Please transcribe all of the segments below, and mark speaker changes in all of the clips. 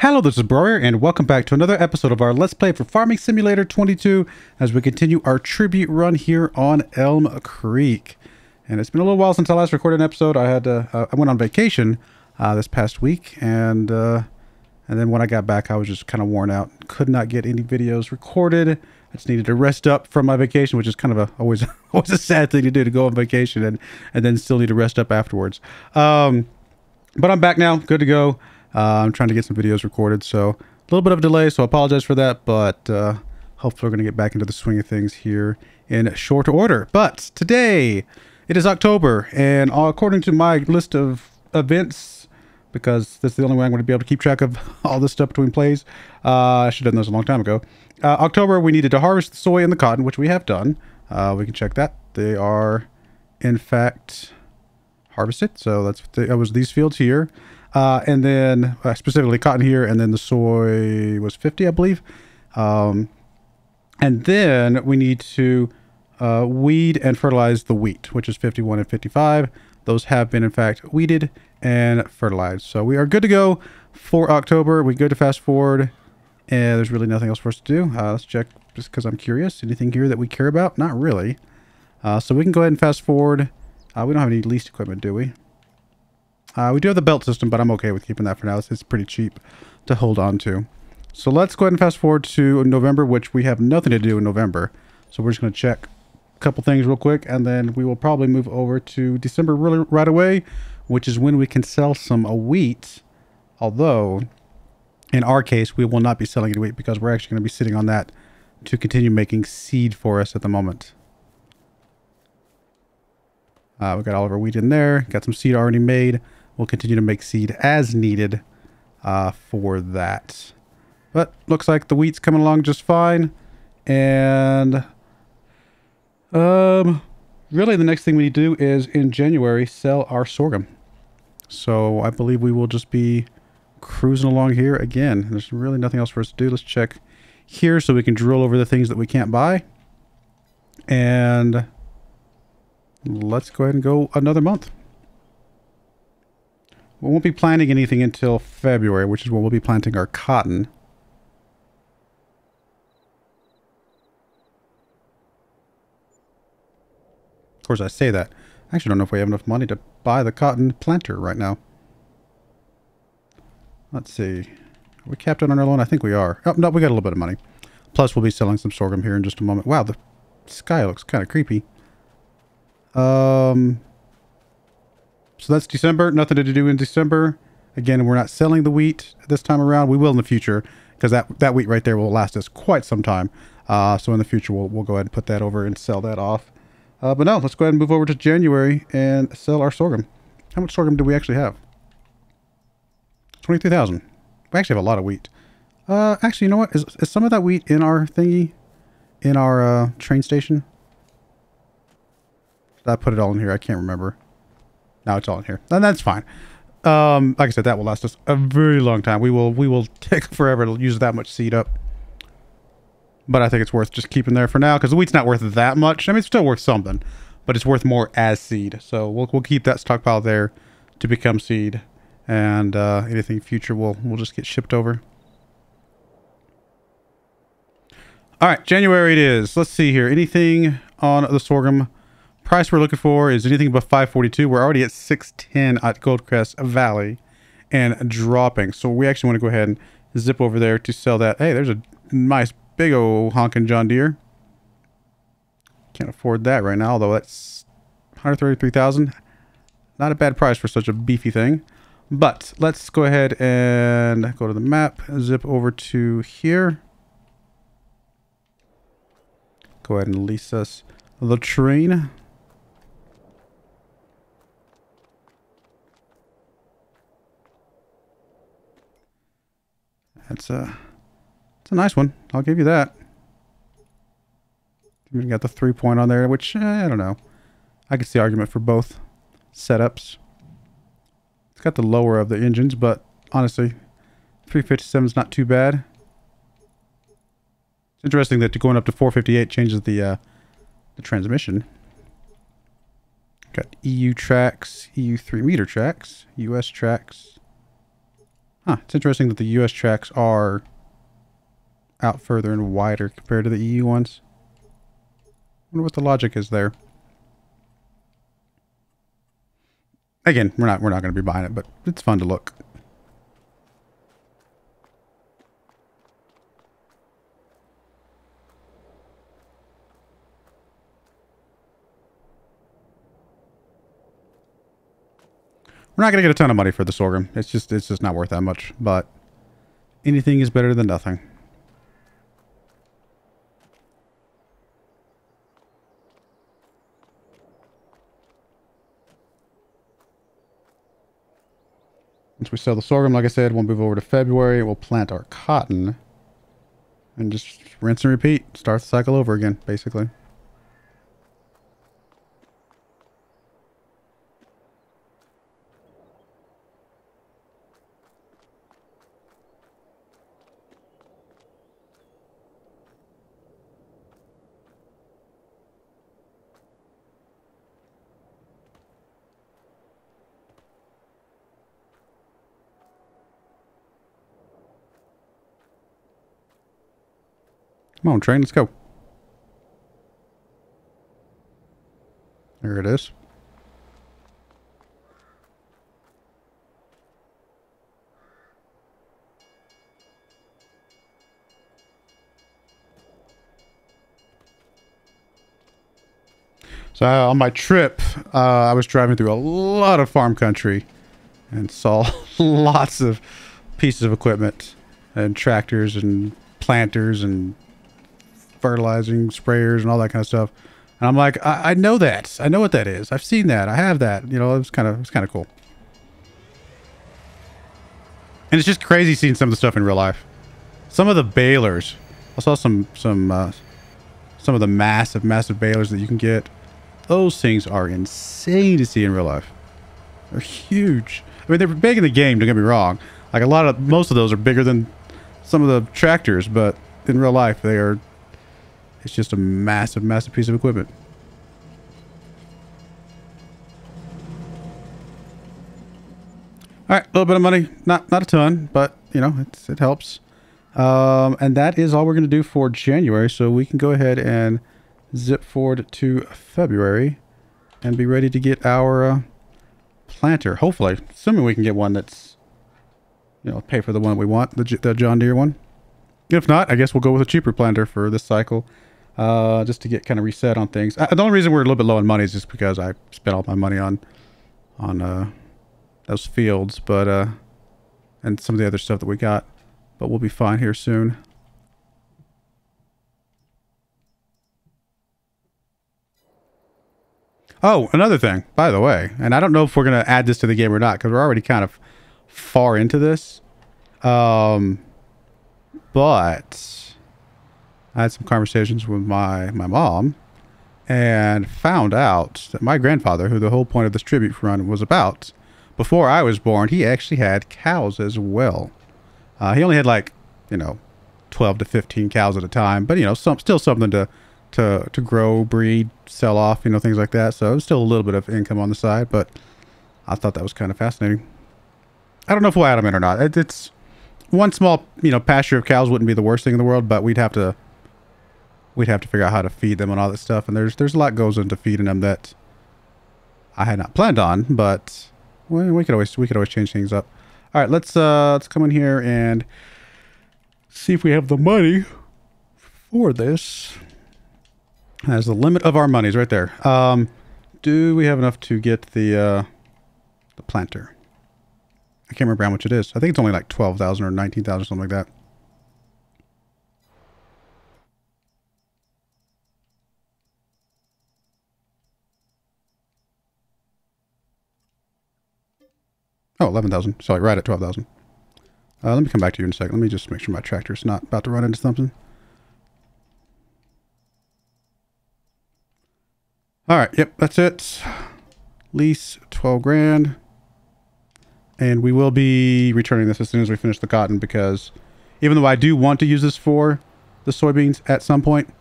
Speaker 1: Hello, this is Broyar, and welcome back to another episode of our Let's Play for Farming Simulator 22 as we continue our tribute run here on Elmcreek. And it's been a little while since I last recorded an episode. I went on vacation this past week, and then when I got back, I was just kind of worn out. Could not get any videos recorded. I just needed to rest up from my vacation, which is kind of always a sad thing to do, to go on vacation and then still need to rest up afterwards. But I'm back now, good to go. I'm trying to get some videos recorded, so a little bit of a delay, so I apologize for that, but hopefully we're going to get back into the swing of things here in short order. But today, it is October, and according to my list of events, because that's the only way I'm going to be able to keep track of all this stuff between plays, I should have done this a long time ago. October, we needed to harvest the soy and the cotton, which we have done. We can check that. They are, in fact, harvested, so that was these fields here. And then specifically cotton here, and then the soy was 50, I believe. And then we need to weed and fertilize the wheat, which is 51 and 55. Those have been, in fact, weeded and fertilized. So we are good to go for October. We go to fast forward, and there's really nothing else for us to do. Let's check, just because I'm curious. Anything here that we care about? Not really. So we can go ahead and fast forward. We don't have any leased equipment, do we? We do have the belt system, but I'm okay with keeping that for now. It's pretty cheap to hold on to. So let's go ahead and fast forward to November, which we have nothing to do in November. So we're just going to check a couple things real quick, and then we will probably move over to December right away, which is when we can sell some wheat. Although, in our case, we will not be selling any wheat because we're actually going to be sitting on that to continue making seed for us at the moment. We've got all of our wheat in there. Got some seed already made. We'll continue to make seed as needed for that. But looks like the wheat's coming along just fine. And really the next thing we need to do is in January sell our sorghum. So I believe we will just be cruising along here again. There's really nothing else for us to do. Let's check here so we can drill over the things that we can't buy. And let's go ahead and go another month. We won't be planting anything until February, which is when we'll be planting our cotton. Of course, I say that. I actually don't know if we have enough money to buy the cotton planter right now. Let's see. Are we capped out on our loan? I think we are. Oh, no, we got a little bit of money. Plus, we'll be selling some sorghum here in just a moment. Wow, the sky looks kind of creepy. So that's December. Nothing to do in December. Again, we're not selling the wheat this time around. We will in the future, because that wheat right there will last us quite some time. So in the future, we'll go ahead and put that over and sell that off. But no, let's go ahead and move over to January and sell our sorghum. How much sorghum do we actually have? 23,000. We actually have a lot of wheat. Actually, you know what? Is some of that wheat in our thingy? In our train station? Did I put it all in here? I can't remember. No, it's all in here. And that's fine. Like I said, that will last us a very long time. We will take forever to use that much seed up. But I think it's worth just keeping there for now, because the wheat's not worth that much. I mean, it's still worth something, but it's worth more as seed. So we'll keep that stockpile there to become seed. And anything future we'll just get shipped over. All right, January it is. Let's see here. Anything on the sorghum? Price we're looking for is anything above 542. We're already at 610 at Goldcrest Valley and dropping. So we actually want to go ahead and zip over there to sell that. Hey, there's a nice big old honking John Deere. Can't afford that right now, although that's 133,000. Not a bad price for such a beefy thing. But let's go ahead and go to the map, zip over to here. Go ahead and lease us the train. It's a nice one. I'll give you that. We got the 3-point on there, which I don't know. I can see argument for both setups. It's got the lower of the engines, but honestly, 357 is not too bad. It's interesting that going up to 458 changes the transmission. Got EU tracks, EU 3-meter tracks, US tracks. Huh, it's interesting that the US tracks are out further and wider compared to the EU ones. I wonder what the logic is there. Again, we're not going to be buying it, but it's fun to look. We're not going to get a ton of money for the sorghum. It's just not worth that much, but anything is better than nothing. Once we sell the sorghum, like I said, we'll move over to February. We'll plant our cotton and just rinse and repeat. Start the cycle over again, basically. Come on, train, let's go. There it is. So on my trip, I was driving through a lot of farm country and saw lots of pieces of equipment and tractors and planters and fertilizing sprayers and all that kind of stuff. And I'm like, I know that. I know what that is. I've seen that. I have that. You know, it's kind of cool. And it's just crazy seeing some of the stuff in real life. Some of the balers. I saw some of the massive balers that you can get. Those things are insane to see in real life. They're huge. I mean, they're big in the game, don't get me wrong. Like most of those are bigger than some of the tractors, but in real life, it's just a massive piece of equipment. All right, a little bit of money, not a ton, but you know, it helps. And that is all we're going to do for January. So we can go ahead and zip forward to February and be ready to get our planter. Hopefully, assuming we can get one that's, you know, pay for the one we want, the John Deere one. If not, I guess we'll go with a cheaper planter for this cycle, just to get kind of reset on things. The only reason we're a little bit low on money is just because I spent all my money on those fields, but and some of the other stuff that we got. But we'll be fine here soon. Oh, another thing, by the way, and I don't know if we're going to add this to the game or not, because we're already kind of far into this. But I had some conversations with my mom and found out that my grandfather, who the whole point of this tribute run was about, before I was born, he actually had cows as well. He only had, like, you know, 12 to 15 cows at a time, but, you know, still something to grow, breed, sell off, you know, things like that. So it was still a little bit of income on the side, but I thought that was kind of fascinating. I don't know if we'll add them in or not. It's one small, you know, pasture of cows wouldn't be the worst thing in the world, but we'd have to figure out how to feed them and all that stuff. And there's a lot goes into feeding them that I had not planned on, but we could always change things up. All right, let's come in here and see if we have the money for this. That's the limit of our monies right there. Do we have enough to get the planter? I can't remember how much it is. I think it's only like 12,000 or 19,000, something like that. Oh, 11,000. Sorry, right at 12,000. Let me come back to you in a second. Let me just make sure my tractor's not about to run into something. All right. Yep, that's it. Lease 12 grand. And we will be returning this as soon as we finish the cotton, because even though I do want to use this for the soybeans at some point,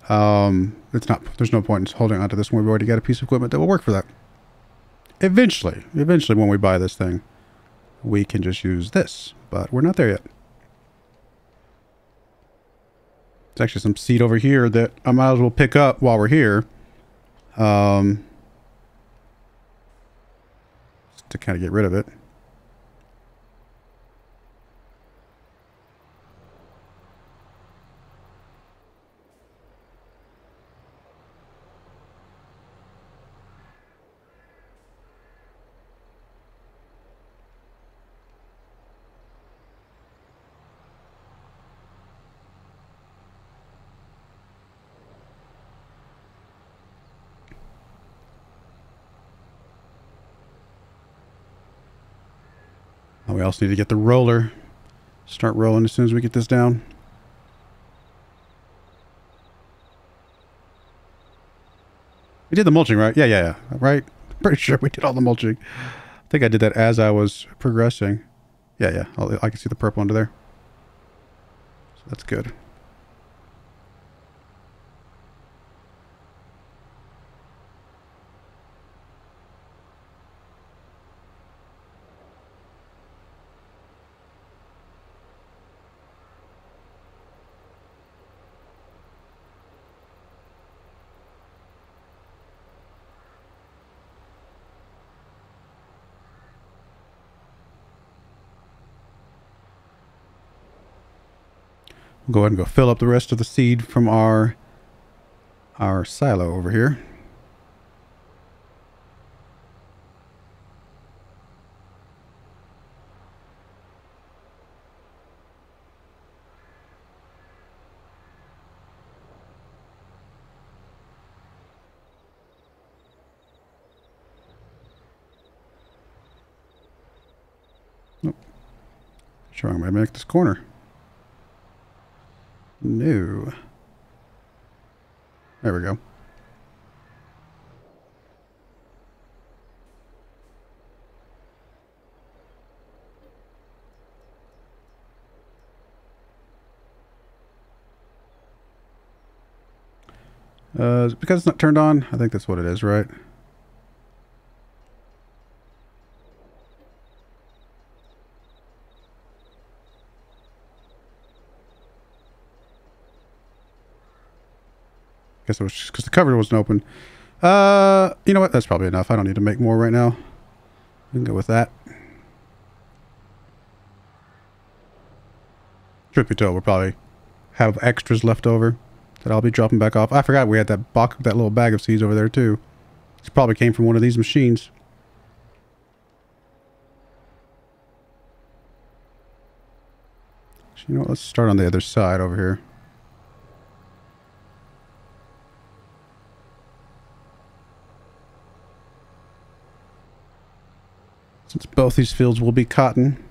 Speaker 1: there's no point in holding onto this when we've already got a piece of equipment that will work for that. Eventually when we buy this thing. we can just use this, but we're not there yet. There's actually some seed over here that I might as well pick up while we're here. Just to kind of get rid of it. We also need to get the roller. Start rolling as soon as we get this down. We did the mulching, right? Yeah. Right? Pretty sure we did all the mulching. I think I did that as I was progressing. Yeah. I can see the purple under there. So that's good. We'll go ahead and go fill up the rest of the seed from our silo over here. Oh. Sure, I'm going to make this corner. No. There we go. Because it's not turned on, I think that's what it is, right? Guess it was just because the cover wasn't open. You know what? That's probably enough. I don't need to make more right now. We can go with that. Truth be told, we'll probably have extras left over that I'll be dropping back off. I forgot we had that little bag of seeds over there too. This probably came from one of these machines. You know what? Let's start on the other side over here. Since both these fields will be cotton.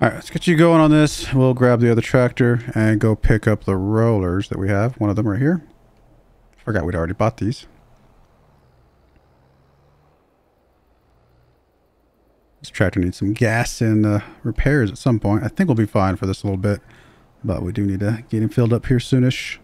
Speaker 1: All right, let's get you going on this. We'll grab the other tractor and go pick up the rollers that we have. One of them right here. Forgot we'd already bought these. This tractor needs some gas and repairs at some point. I think we'll be fine for this a little bit, but we do need to get him filled up here soonish.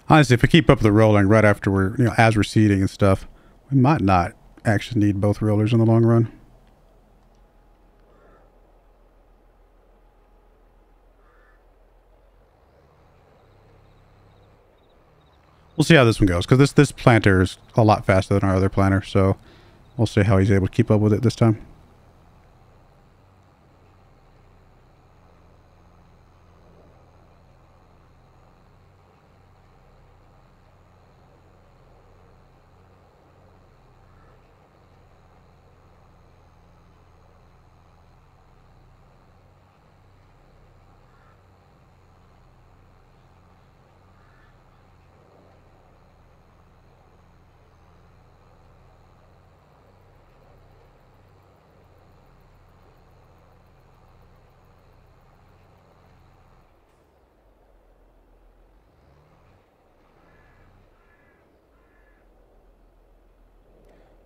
Speaker 1: Honestly, if we keep up the rolling right after we're, as we're seeding and stuff, we might not actually need both rollers in the long run. We'll see how this one goes, because this planter is a lot faster than our other planter, so we'll see how he's able to keep up with it this time.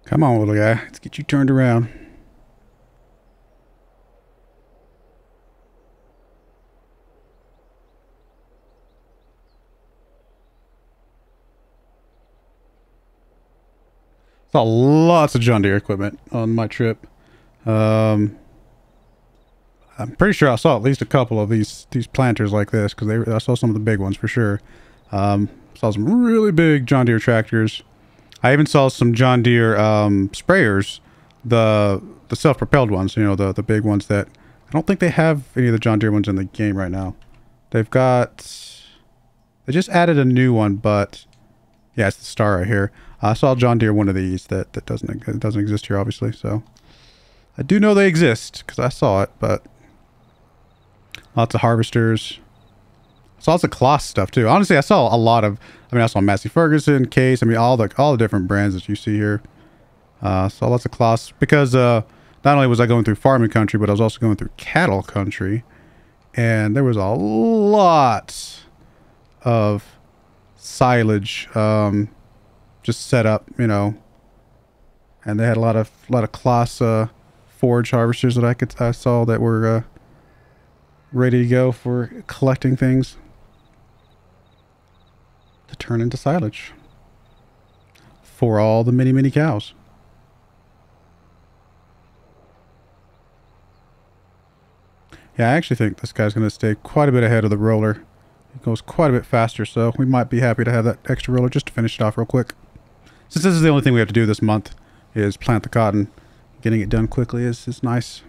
Speaker 1: Come on, little guy. Let's get you turned around. Saw lots of John Deere equipment on my trip. I'm pretty sure I saw at least a couple of these planters like this, because I saw some of the big ones for sure. Saw some really big John Deere tractors. I even saw some John Deere sprayers, the self-propelled ones, the big ones that I don't think they have any of the John Deere ones in the game right now. They just added a new one, but yeah, it's the star right here. I saw John Deere one of these that doesn't exist here, obviously. So I do know they exist because I saw it, but lots of harvesters. Saw lots of Kloss stuff too. Honestly, I saw a lot of. I saw Massey Ferguson, Case. All the different brands that you see here. Saw lots of Kloss because not only was I going through farming country, but I was also going through cattle country, and there was a lot of silage just set up, and they had a lot of Kloss forage harvesters that I saw that were ready to go for collecting things to turn into silage for all the many cows. Yeah, I actually think this guy's going to stay quite a bit ahead of the roller. It goes quite a bit faster, so we might be happy to have that extra roller just to finish it off real quick. Since this is the only thing we have to do this month is plant the cotton, getting it done quickly is nice.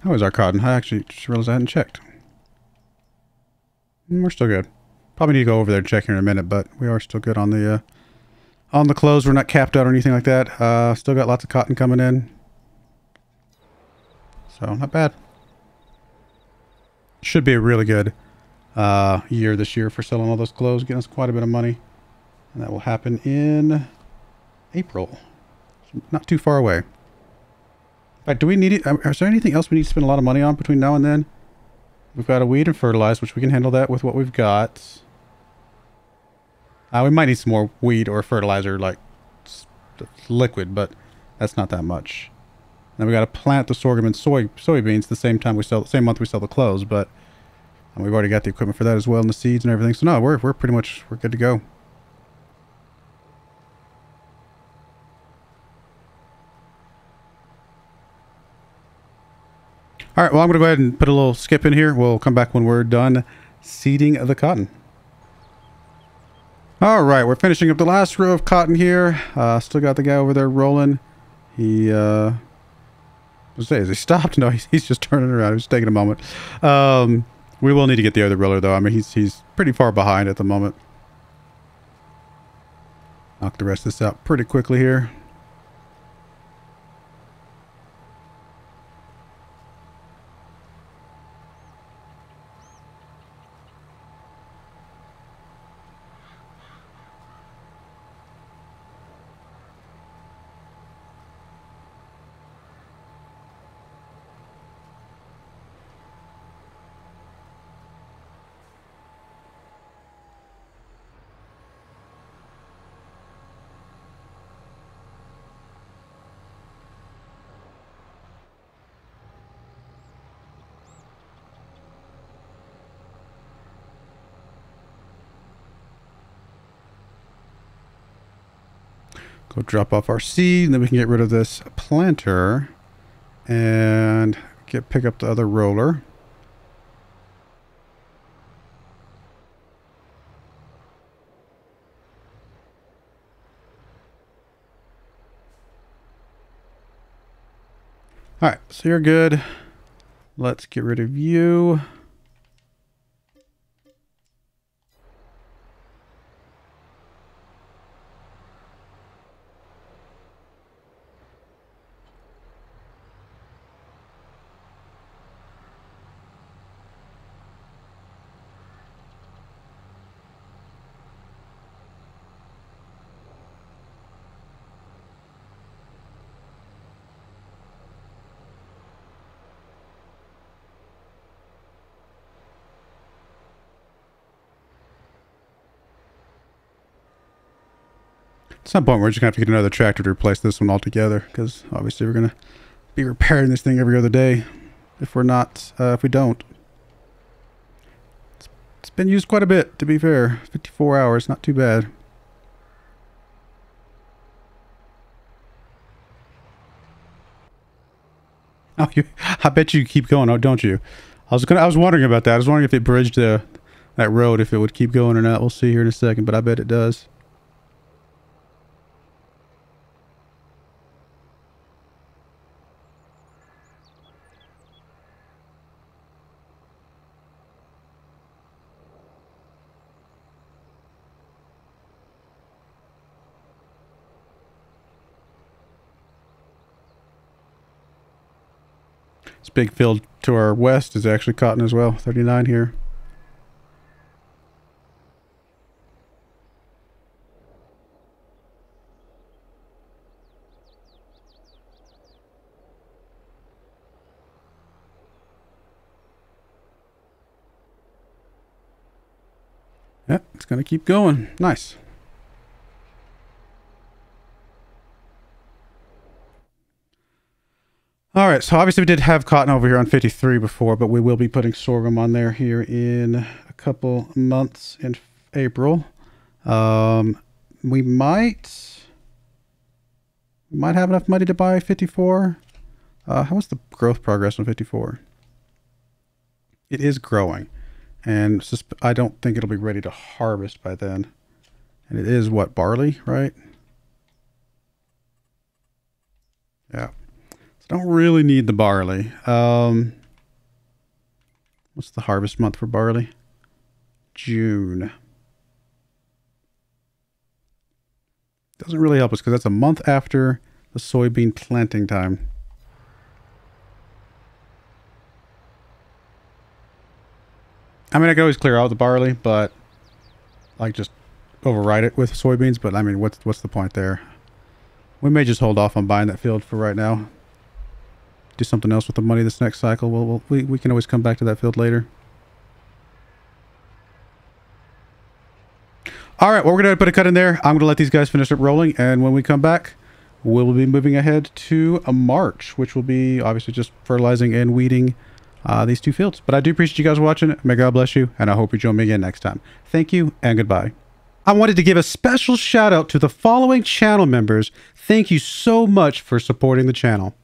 Speaker 1: How is our cotton? I actually just realized I hadn't checked. We're still good. Probably need to go over there and check here in a minute, but we are still good on the clothes. We're not capped out or anything like that. Still got lots of cotton coming in. So, not bad. Should be a really good year this year for selling all those clothes, getting us quite a bit of money. And that will happen in April. So not too far away. In fact, do we need it? Is there anything else we need to spend a lot of money on between now and then? We've got a weed and fertilize, which we can handle that with what we've got. We might need some more weed or fertilizer, like liquid, but that's not that much. Then we got to plant the sorghum and soybeans the same month we sell the clothes, but we've already got the equipment for that as well, and the seeds and everything. So no, we're pretty much good to go. All right, well, I'm going to go ahead and put a little skip in here. We'll come back when we're done seeding the cotton. All right, we're finishing up the last row of cotton here. Still got the guy over there rolling. He, has he stopped? No, he's just turning around. He's taking a moment. We will need to get the other roller, though. I mean, he's pretty far behind at the moment. Knock the rest of this out pretty quickly here. Go drop off our seed, and then we can get rid of this planter and pick up the other roller. All right, so you're good. Let's get rid of you. At some point, we're just going to have to get another tractor to replace this one altogether, because obviously we're going to be repairing this thing every other day if we're not, if we don't. It's been used quite a bit, to be fair. 54 hours, not too bad. Oh, I bet you keep going, oh, don't you? I was wondering about that. I was wondering if it bridged that road, if it would keep going or not. We'll see here in a second, but I bet it does. This big field to our west is actually cotton as well. 39 here. Yep, it's going to keep going. Nice. All right, so obviously we did have cotton over here on 53 before, but we will be putting sorghum on there here in a couple months in April. We might have enough money to buy 54. What's the growth progress on 54? It is growing, and I don't think it'll be ready to harvest by then. And it is what, barley, right? Yeah. Don't really need the barley. What's the harvest month for barley? June. Doesn't really help us because that's a month after the soybean planting time. I mean, I could always clear out the barley, but like just override it with soybeans. But I mean, what's the point there? We may just hold off on buying that field for right now. Do something else with the money this next cycle. We can always come back to that field later. All right, well, we're going to put a cut in there. I'm going to let these guys finish up rolling. And when we come back, we'll be moving ahead to a March, which will be obviously just fertilizing and weeding these 2 fields. But I do appreciate you guys watching. May God bless you. And I hope you join me again next time. Thank you and goodbye. I wanted to give a special shout out to the following channel members. Thank you so much for supporting the channel.